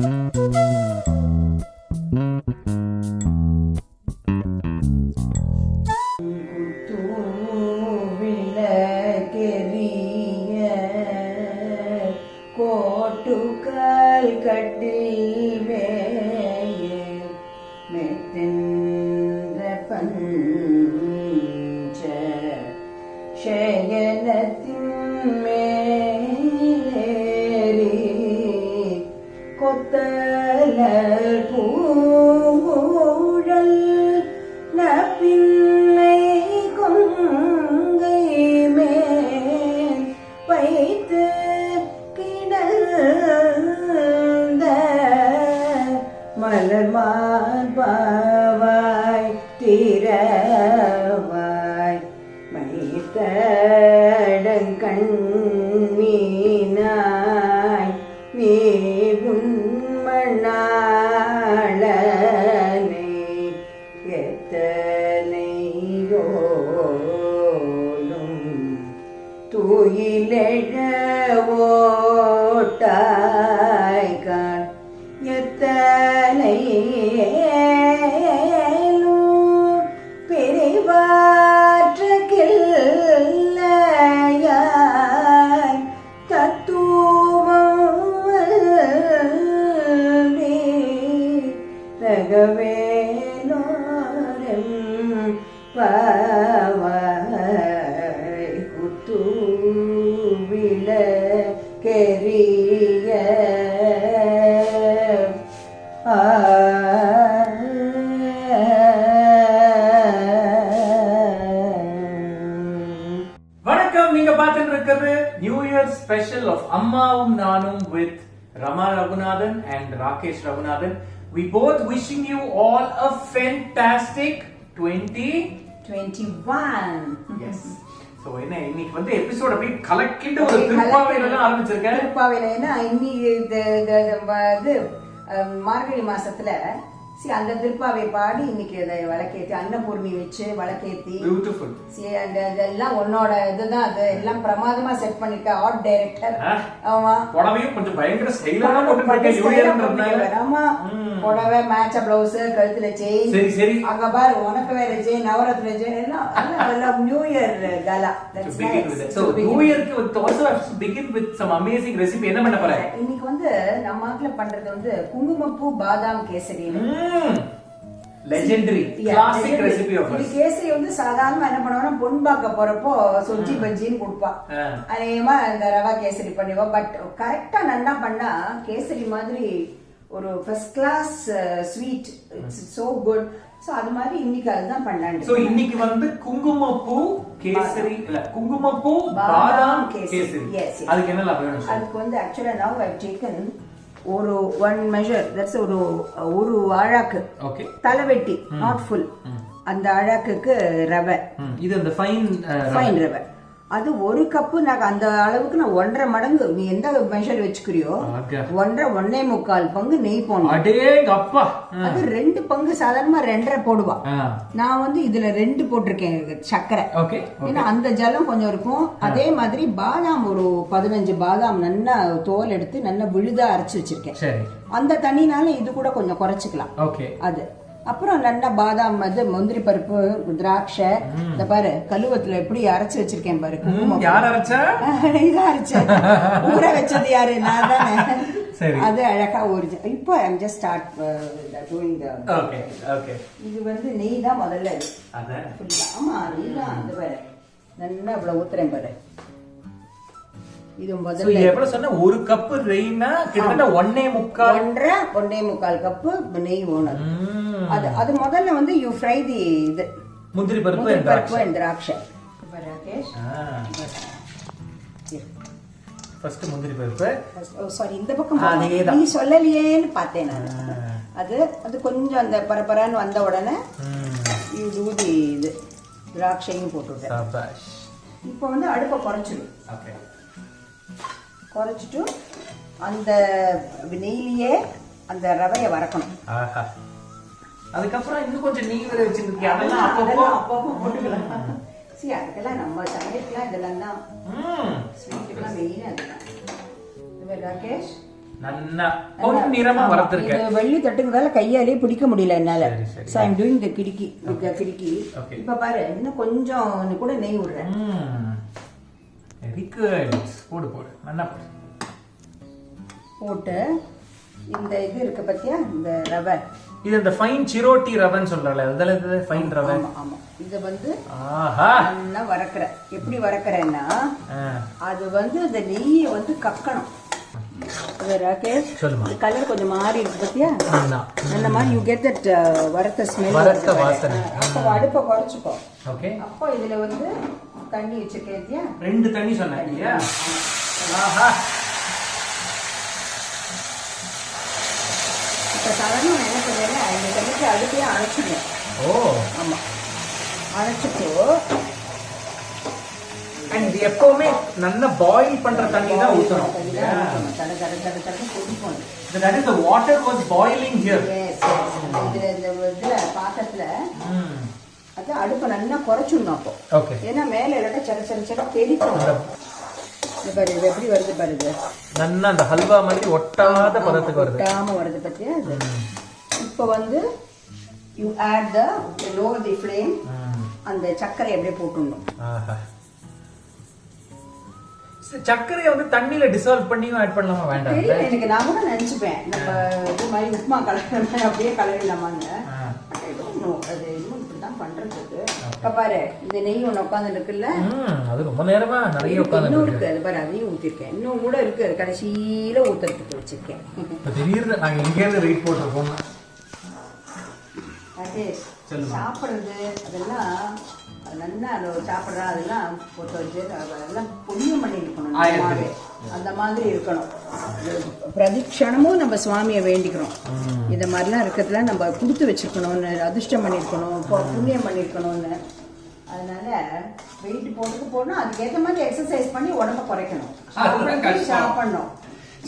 New Year's special of Ammavum Naanum with Rama Raghunathan and Rakesh Raghunathan. We both wishing you all a fantastic 2021. Yes. So இன்னைக்கு வந்து episode அப்படியே கலக்கிட்டு ஒரு திருப்பாவையில ஆரம்பிச்சிருக்கேன். திருப்பாவையிலனா இன்னைக்கு இது மார்கழி மாசத்துல அந்த திருப்பாவை பாடி இன்னைக்கு அதை வழக்கேத்தி அன்னபூர்ணி வச்சு வழக்கேத்தி பியூட்டிஃபுல் அதெல்லாம் உன்னோட இதுதான் அது எல்லாம் பிரமாதமா செட் பண்ணிருக்க ஆர்ட் டைரக்டர். ஆமா புடவையும் கொஞ்சம் பயங்கர ஸ்டைலா போட்டுருக்கீங்க. ஆமா புடவை மேட்ச பிளவுஸ் கழுத்துல செயின். சரி சரி அங்க பாரு உனக்கு வேற செயின் நவரத்ன செயின் எல்லாம் நியூ இயர் கலா. So New Year க்கு also have to begin with some amazing recipe. என்ன பண்ண போற? இன்னைக்கு வந்து நம்ம ஆட்ல பண்றது வந்து குங்குமப்பூ பாதாம் kesari. Legendary classic recipe of us. Kesari வந்து சாதாரணமா என்ன பண்ணுவானா பொன்பாக்க போறப்போ சொஜ்ஜி பஜ்ஜின்னு கொடுப்பா. அநேகமா இந்த ரவா கேசரி பண்ணுவா. பட் கரெக்டா நல்லா பண்ணா கேசரி மாதிரி ஒரு first class sweet. It's so good. So அது மாதிரி இன்னைக்கு அதுதான் பண்ணாங்க. சோ இன்னைக்கு வந்து குங்குமப்பூ கேசரி இல்ல குங்குமப்பூ பாதாம் கேசரி. அதுக்கு என்னலாம் வேணும்? அதுக்கு வந்து actually now I have taken ஒரு 1 measure, that's ஒரு ஆழாக்கு. ஓகே. தலைவெட்டி not full. அந்த ஆழாக்குக்கு ரவை. இது அந்த ஃபைன் ரவை. அது ஒரு கப்பு நான் அந்த அளவுக்கு நான் 1.5 மடங்கு நீ எந்த மெஷர் வச்சுக்கிறியோ 1.25 பங்கு நெய் போடணும். அடேங்கப்பா. அது 2 பங்கு சாதாரணமா 2.5 போடுவா. நான் வந்து இதுல 2 போட்டிருக்கேன் சர்க்கரை. ஏன்னா அந்த ஜலம் கொஞ்சம் இருக்கும். அதே மாதிரி பாதாம் ஒரு 15 பாதாம் நல்லா தோல் எடுத்து நல்லா விழுதா அரைச்சு வச்சிருக்கேன். அந்த தண்ணினால இது கூட கொஞ்சம் குறைச்சிக்கலாம். அது அப்புறம் நல்லா பாதாம் அது முந்திரி பருப்பு திராட்சை இந்த பாரு கழுவத்துல எப்படி அரைச்சு வச்சிருக்கேன் பாரு. யார் அரைச்சா? இதை அரைச்சேன். ஊற வச்சது யாரு? நான் தானே. அது அழகா ஊறிச்சு. இப்போ I am just start doing the okay. இது வந்து நெய் தான் முதல்ல. ஆமா நெய் தான். அந்த பாரு நல்லா இவ்வளவு ஊத்துறேன் பாரு. இது முதல்ல எவ்வளவு சொன்ன? ஒரு கப் நெய்னா கிட்டத்தட்ட 1.25 கப்பு நெய் வேணும். அது முதல்ல வந்து யூ ஃப்ரை தி இது முந்திரி பருப்பு and திராட்சை. ராகேஷ் ஃபர்ஸ்ட் முந்திரி பருப்பு. சாரி இந்த பக்கம் நீ சொல்லலையேன்னு பார்த்தேன் நான். அது கொஞ்சம் அந்த பரபரான்னு வந்த உடனே யூ டூ தி இது திராட்சையும் போட்டுட்டேன். சபாஷ். இப்போ வந்து அடுப்பை குறைச்சிடும். ஓகே. குறைச்சிட்டு அந்த நெய்லியே அந்த ரவையை வறக்கணும். அதுக்கப்புறம் இன்னும் கொஞ்சம் நெய் வேற வச்சிருக்கீங்க. அதெல்லாம் அப்பப்போ போட்டுக்கலாம். சரி அதுக்கெல்லாம் நம்ம சமையலுக்குலாம் இதெல்லாம் தான் ஸ்வீட்டுக்கெல்லாம் மெயின். அதுதான் ராகேஷ் நல்லா பொன்னிறமா வறுத்திருக்க. இது வெள்ளி தட்டுங்கதால கையாலே பிடிக்க முடியல என்னால. So I am doing the கிடுக்கி வித் தி கிடுக்கி. இப்ப பாரு இன்னும் கொஞ்சம் கூட நெய் விடுறேன். Very good. போடு நல்லா போட்டு இந்த இது இருக்கு பத்தியா இந்த ரவை, இது இந்த ஃபைன் சிரோட்டி ரவைன்னு சொல்றல, அதல இது ஃபைன் ரவை. ஆமா இது வந்து ஆஹா நல்லா வறுக்கற. எப்படி வறுக்கறேன்னா அது வந்து அந்த நெய்யை வந்து கக்கணும். அது ராகேஷ் சொல்லுமா, கலர் கொஞ்சம் மாறி இருக்கு பத்தியா, அந்த மாதிரி யூ கெட் தட் வறுத்த ஸ்மெல், வறுத்த வாசனை. அப்ப அடுப்பை குறைச்சுக்கோ. ஓகே. அப்போ இதுல வந்து தண்ணி வச்சிருக்கேன். 2 தண்ணி சொன்னீங்க. ஆஹா இப்போ சாதாரண என்ன பண்ணுறேன், இந்த தண்ணிக்கு அடுப்பையே அணைச்சிடுவேன். ஓ ஆமாம், அணைச்சிட்டு அண்ட் இது எப்பவுமே நல்லா பாயில் பண்ற தண்ணி தான் ஊற்றணும். தட தட தட தட கொதிக்கும். That is the water was boiling here. Yes, இந்த இதுல பாத்திரத்துல அது அடுப்பை நல்லா குறைச்சிடணும் அப்போ. ஓகே. ஏன்னா மேலே இல்லாட்ட சட சட சட தெரிக்கும். இது பாரு இது எப்படி வருது பாருங்க, நல்லா அந்த ஹல்வா மாதிரி ஒட்டாத பதத்துக்கு வருது. ஒட்டாம வருது பத்தியா. இப்போ வந்து you add the lower the flame. அந்த சர்க்கரை அப்படியே போட்டுடணும். ஆஹா, சர்க்கரையை வந்து தண்ணியில டிசால்வ் பண்ணியும் ஆட் பண்ணலாமா வேண்டாம்? எனக்கு நான் கூட நினைச்சுப்பேன் நம்ம இது மாதிரி உப்புமா கலர் அப்படியே கலரிடலாமாங்க. அது இன்னும் இப்படிதான் பண்றதுக்கு. இப்ப பாரு இந்த நெய் ஒண்ணு உட்காந்து இருக்குல்ல, அது ரொம்ப நேரமா நிறைய உட்காந்து இருக்கு. அது பாரு அதையும் ஊத்திருக்கேன். இன்னும் கூட இருக்கு, கடைசியில ஊத்துறதுக்கு வச்சிருக்கேன். திடீர்னு நாங்க இங்க இருந்து வெயிட் போட்டுருக்கோம். சாப்பிடுறது அதெல்லாம் நல்லா சாப்பிட்றா அதெல்லாம் போட்டு வச்சு அதெல்லாம் புண்ணியம் பண்ணி இருக்கணும். அந்த மாதிரி இருக்கணும். பிரதிக்ஷணமும் நம்ம சுவாமியை வேண்டிக்கிறோம். இந்த மாதிரிலாம் இருக்கிறதுல நம்ம கொடுத்து வச்சிருக்கணும்னு, அதிர்ஷ்டம் பண்ணியிருக்கணும், புண்ணியம் பண்ணியிருக்கணும்னு. அதனால வெயிட் போட்டுக்கு போடணும். அதுக்கேற்ற மாதிரி எக்ஸசைஸ் பண்ணி உடம்ப குறைக்கணும், சாப்பிடணும்.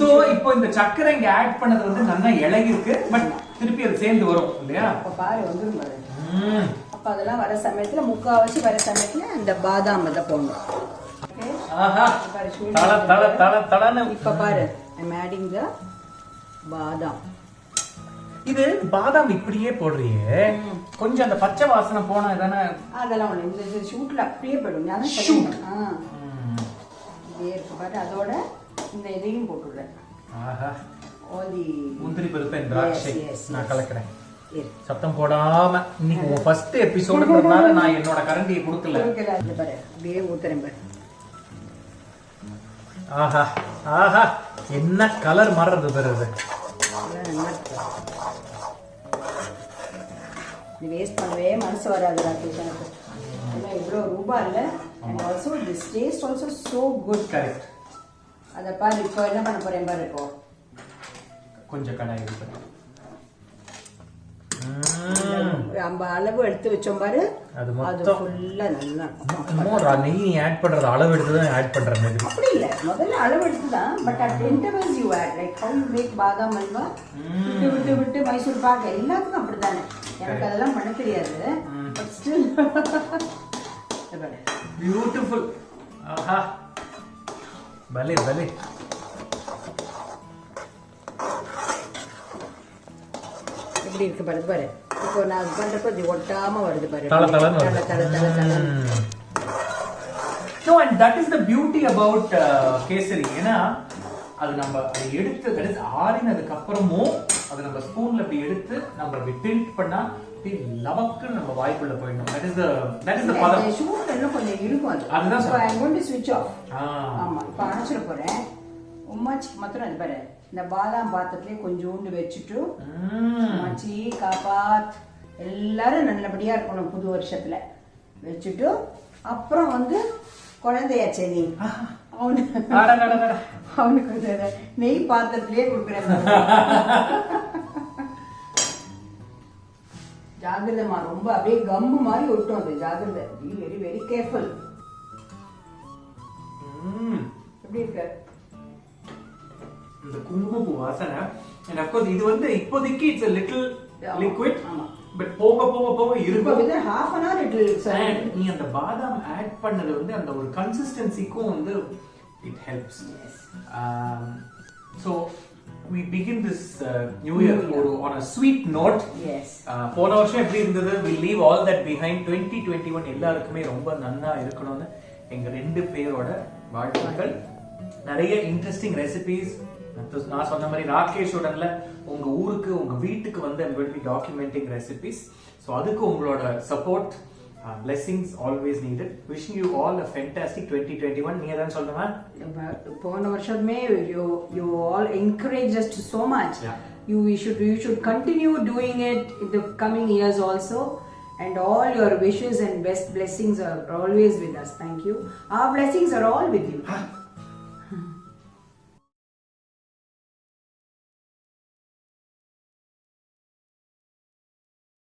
சோ இப்போ இந்த சர்க்கரை இங்க ஆட் பண்ணது வந்து நல்லா இலகி இருக்கு, பட் திருப்பி அது சேர்ந்து வரும் இல்லையா? அப்ப பாரு வந்துரும் பாரு. அப்ப அதெல்லாம் வர சமயத்துல முக்காவாசி வர சமயத்துல இந்த பாதாம் அதை போடணும். ஆஹா தல தல தல தலன்னு. இப்ப பாரு ஐம் ஆடிங் தி பாதாம். இது பாதாம் இப்படியே போடுறியே, கொஞ்சம் அந்த பச்சை வாசனை போனா தானே? அதெல்லாம் ஒண்ணு இந்த ஷூட்ல அப்படியே போடும். நான் ஷூட் இதே இருக்கு பாரு. அதோட இந்த இதையும் போட்டுடுறேன். ஆஹா ஓதி முந்திரி பருப்பு திராட்சை நான் கலக்குறேன். சத்தம் போடாம இன்னைக்கு உன் ஃபர்ஸ்ட் எபிசோடுன்றதுனால நான் என்னோட கரண்டியை கொடுக்கல. பாரு அப்படியே ஊத்துறேன் பாரு. ஆஹா ஆஹா என்ன கலர் மாறுறது பாரு. அது இது வேஸ்ட் பண்ணவே மனசு வராது ராகேஷ் எனக்கு. ஏன்னா இவ்வளோ ரூபாய் இல்லை. And also this taste also so good. Correct. அதை பாரு இப்போ என்ன பண்ண போறேன் பாரு. இப்போ கொஞ்சம் கடாய் இது நம்ம அளவு எடுத்து வச்சோம் பாரு. அது ஃபுல்லா நல்லா நெய் ஆட் பண்றது அளவு எடுத்து தான் ஆட் பண்ற மாதிரி. அப்படி இல்ல, முதல்ல அளவு எடுத்து தான், but at intervals you add. Like how you make badam halwa, விட்டு விட்டு விட்டு மைசூர் பாக் எல்லாத்துக்கும் அப்படித்தானே. எனக்கு அதெல்லாம் பண்ண தெரியாது, பட் ஸ்டில் பியூட்டிஃபுல். ஆஹா பலே பலே. எப்படி இருக்கு பாரு பாரு. இப்போ நான் பண்றப்ப இது ஒட்டாம வருது பாரு. தல தலன்னு வருது. தல தல தல. No, and that is the beauty about kesari. ஏன்னா அது நம்ம அதை எடுத்து கடைசி ஆறினதுக்கு அப்புறமும் அதை நம்ம ஸ்பூன்ல அப்படி எடுத்து நம்ம அப்படி டில்ட் பண்ணா லவக்கு நம்ம வாய்க்குள்ள போயிடணும். that is the பதம். ஷூட் இன்னும் கொஞ்சம் இருக்கும். அதுதான் so I am going to switch off. ஆமா இப்போ அணைச்சிட போறேன். உம்மாச்சி மாத்திரம் அது பாரு. இந்த பாதாம் பாத்திரத்திலே கொஞ்சோண்டு வச்சுட்டு உம்மாச்சி காப்பாத் எல்லாரும் நல்லபடியா இருக்கணும் புது வருஷத்துல வச்சுட்டு அப்புறம் வந்து குழந்தையாச்சே நீ அவனுக்கு நெய் பாத்திரத்திலே கொடுக்குறேன். ஜாகிரதமா, ரொம்ப அப்படியே கம்மு மாதிரி ஒட்டும் அது. ஜாகிரதை, வெரி வெரி கேர்ஃபுல். எப்படி இருக்க இந்த குங்குமப்பூ வாசனை? and of course இது வந்து இப்போதைக்கு it's a little liquid, but போக போக போக இருக்கும். With half an hour it will and நீ அந்த பாதாம் ஆட் பண்ணது வந்து அந்த ஒரு கன்சிஸ்டன்சிக்கும் வந்து it helps. So we begin this new year on a sweet note. Yes. போன வருஷம் எப்படி இருந்தது, we leave all that behind. 2021 எல்லாருக்குமே ரொம்ப நன்னா இருக்கணும்னு எங்க ரெண்டு பேரோட வாழ்த்துக்கள். நிறைய இன்ட்ரெஸ்டிங் ரெசிபிஸ் நான் சொன்ன மாதிரி ராகேஷ் உடன்ல உங்க ஊருக்கு உங்க வீட்டுக்கு வந்து I'm going to be documenting recipes. So அதுக்கு உங்களோட support, blessings always needed. Wishing you all a fantastic 2021. நீங்க தான் சொல்லுங்க. போன வருஷமே you all encouraged us so much. Yeah. You should continue doing it in the coming years also, and all your wishes and best blessings are always with us. Thank you. Our blessings are all with you.